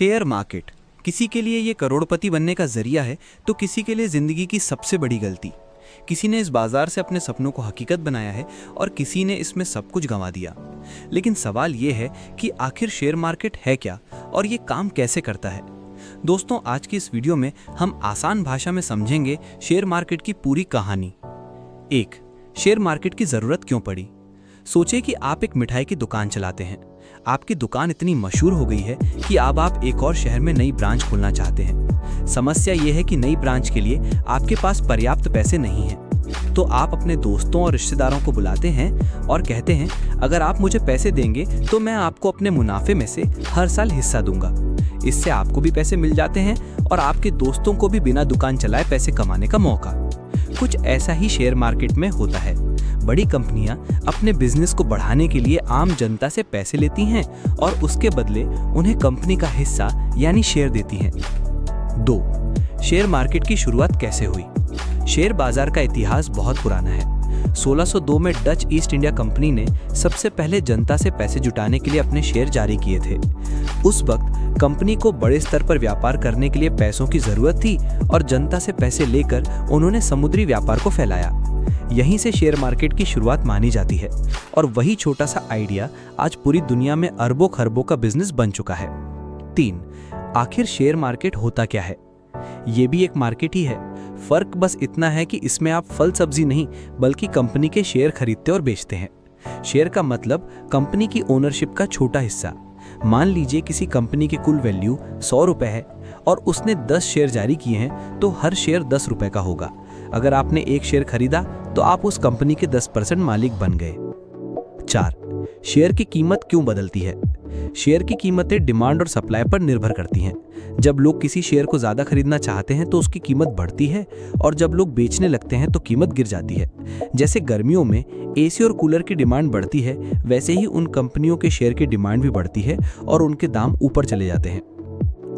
Share market किसी के लिए ये करोड़पति बनने का जरिया है तो किसी के लिए जिंदगी की सबसे बड़ी गलती। किसी ने इस बाजार से अपने सपनों को हकीकत बनाया है और किसी ने इसमें सब कुछ गंवा दिया। लेकिन सवाल ये है कि आखिर शेयर मार्केट है क्या और ये काम कैसे करता है। दोस्तों, आज की इस वीडियो में हम आसान भाषा में समझेंगे शेयर मार्केट की पूरी कहानी। 1. शेयर मार्केट की जरूरत क्यों पड़ी। सोचिए कि आप एक मिठाई की दुकान चलाते हैं। आपकी दुकान इतनी मशहूर हो गई है कि अब आप एक और शहर में नई ब्रांच खोलना चाहते हैं। समस्या यह है कि नई ब्रांच के लिए आपके पास पर्याप्त पैसे नहीं हैं। तो आप अपने दोस्तों और रिश्तेदारों को बुलाते हैं और कहते हैं, अगर आप मुझे पैसे देंगे तो मैं आपको अपने मुनाफे में से हर साल हिस्सा दूंगा। इससे आपको भी पैसे मिल जाते हैं और आपके दोस्तों को भी बिना दुकान चलाए पैसे कमाने का मौका। कुछ ऐसा ही शेयर मार्केट में होता है। बड़ी कंपनियां अपने बिजनेस को बढ़ाने के लिए आम जनता से पैसे लेती हैं और उसके बदले उन्हें कंपनी का हिस्सा यानी शेयर देती हैं। 2. शेयर मार्केट की शुरुआत कैसे हुई। शेयर बाजार का इतिहास बहुत पुराना है। 1602 में डच ईस्ट इंडिया कंपनी ने सबसे पहले जनता से पैसे जुटाने के लिए अपने शेयर जारी किए थे। उस वक्त कंपनी को बड़े स्तर पर व्यापार करने के लिए पैसों की जरूरत थी और जनता से पैसे लेकर उन्होंने समुद्री व्यापार को फैलाया। यहीं से शेयर मार्केट की शुरुआत मानी जाती है और वही छोटा सा आइडिया आज पूरी दुनिया में अरबों खरबों का बिजनेस बन चुका है। 3. आखिर शेयर मार्केट होता क्या है। ये भी एक मार्केट ही है। फर्क बस इतना है कि इसमें आप फल सब्जी नहीं बल्कि कंपनी के शेयर खरीदते और बेचते हैं। शेयर का मतलब कंपनी की ओनरशिप का छोटा हिस्सा। मान लीजिए किसी कंपनी की कुल वैल्यू 100 रुपए है और उसने 10 शेयर जारी किए हैं तो हर शेयर 10 रुपए का होगा। अगर आपने एक शेयर खरीदा तो आप उस कंपनी के 10% मालिक बन गए। 4. शेयर की कीमत क्यों बदलती है। शेयर की कीमतें डिमांड और सप्लाई पर निर्भर करती हैं। जब लोग किसी शेयर को ज्यादा खरीदना चाहते हैं तो उसकी कीमत बढ़ती है और जब लोग बेचने लगते हैं तो कीमत गिर जाती है। जैसे गर्मियों में एसी और कूलर की डिमांड बढ़ती है, वैसे ही उन कंपनियों के शेयर की डिमांड भी बढ़ती है और उनके दाम ऊपर चले जाते हैं।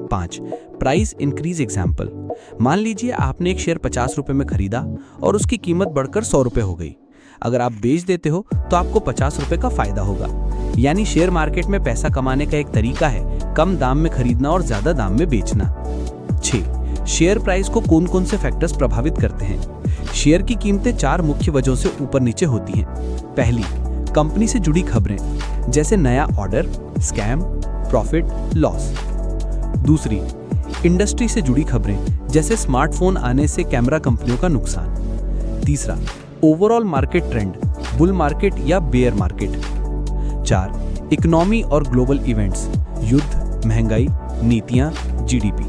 5. Price increase example. मान लीजिए आपने एक शेयर 50 रुपए में खरीदा और उसकी कीमत बढ़कर 100 रुपए हो गई। अगर आप बेच देते हो तो आपको 50 रुपए का फायदा होगा। यानी शेयर मार्केट में पैसा कमाने का एक तरीका है कम दाम में खरीदना और ज्यादा दाम में बेचना। 6. शेयर प्राइस को कौन कौन से फैक्टर्स प्रभावित करते हैं। शेयर की कीमतें 4 मुख्य वजहों से ऊपर नीचे होती हैं। पहली, कंपनी से जुड़ी खबरें जैसे नया ऑर्डर, स्कैम, प्रॉफिट, लॉस। दूसरी, इंडस्ट्री से जुड़ी खबरें जैसे स्मार्टफोन आने से कैमरा कंपनियों का नुकसान। तीसरा, overall market trend, bull market या बेयर मार्केट। 4. इकोनॉमी और ग्लोबल इवेंट्स, युद्ध, महंगाई, नीतियां, जीडीपी।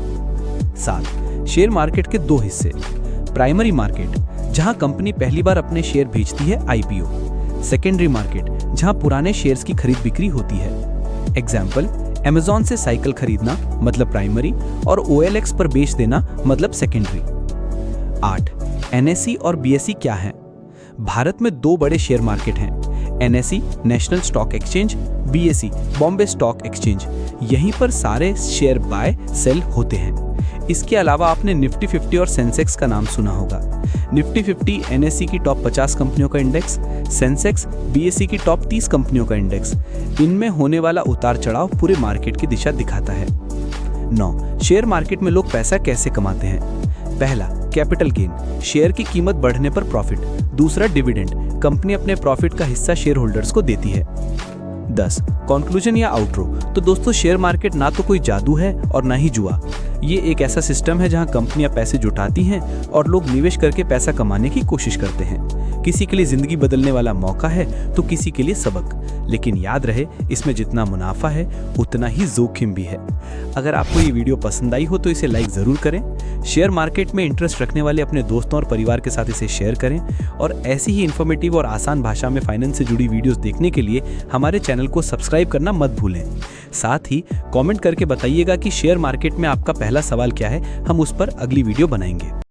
7. शेयर मार्केट के 2 हिस्से। प्राइमरी मार्केट, जहां कंपनी पहली बार अपने शेयर बेचती है, आईपीओ। सेकेंडरी मार्केट, जहां पुराने शेयर्स की खरीद बिक्री होती है। एग्जाम्पल, अमेज़न से साइकिल खरीदना मतलब प्राइमरी और OLX पर बेच देना मतलब सेकेंडरी। 8. NSE और BSE क्या है। भारत में 2 बड़े शेयर मार्केट हैं, NSE national stock exchange, BSE Bombay stock exchange. यहीं पर सारे शेयर बाय सेल होते हैं। इसके अलावा आपने निफ्टी 50 और सेंसेक्स का नाम सुना होगा। निफ्टी 50 NSE की टॉप 50 कंपनियों का इंडेक्स, सेंसेक्स BSE की टॉप 30 कंपनियों का इंडेक्स। इनमें होने वाला उतार चढ़ाव पूरे मार्केट की दिशा दिखाता है। 9. शेयर मार्केट में लोग पैसा कैसे कमाते हैं। पहला, कैपिटल गेन, शेयर की कीमत बढ़ने पर प्रॉफिट। दूसरा, डिविडेंड, कंपनी अपने प्रॉफिट का हिस्सा शेयर होल्डर्स को देती है। 10. कंक्लूजन या आउटरो। तो दोस्तों, शेयर मार्केट ना तो कोई जादू है और ना ही जुआ। ये एक ऐसा सिस्टम है जहां कंपनियां पैसे जुटाती हैं और लोग निवेश करके पैसा कमाने की कोशिश करते हैं। किसी के लिए जिंदगी बदलने वाला मौका है तो किसी के लिए सबक। लेकिन याद रहे, इसमें जितना मुनाफा है उतना ही जोखिम भी है। अगर आपको ये वीडियो पसंद आई हो तो इसे लाइक जरूर करें। शेयर मार्केट में इंटरेस्ट रखने वाले अपने दोस्तों और परिवार के साथ इसे शेयर करें और ऐसी ही इन्फॉर्मेटिव और आसान भाषा में फाइनेंस से जुड़ी वीडियोस देखने के लिए हमारे चैनल को सब्सक्राइब करना मत भूलें। साथ ही कमेंट करके बताइएगा कि शेयर मार्केट में आपका पहला सवाल क्या है। हम उस पर अगली वीडियो बनाएंगे।